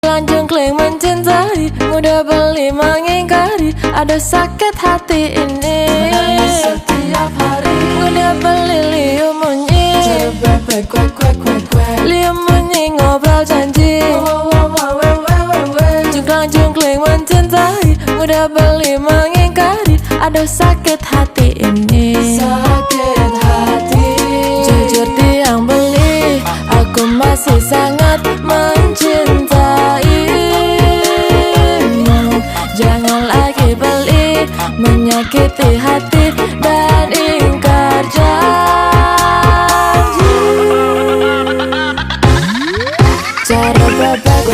Jengklang-jengkling mencintai, mudah beli mengingkari, ada sakit hati ini. Menangis setiap hari, Mudah beli liu munyi, bebek kwek kwek kwek kwek. liu munyi ngobrol janji. Jengklang-jengkling mencintai, mudah beli mengingkari, ada sakit hati ini. Sakit hati, Jujur tiang beli, aku masih sangat mencintaimu. Jangan lagi beli, menyakiti hati dan ingkar janji. Cara bebek,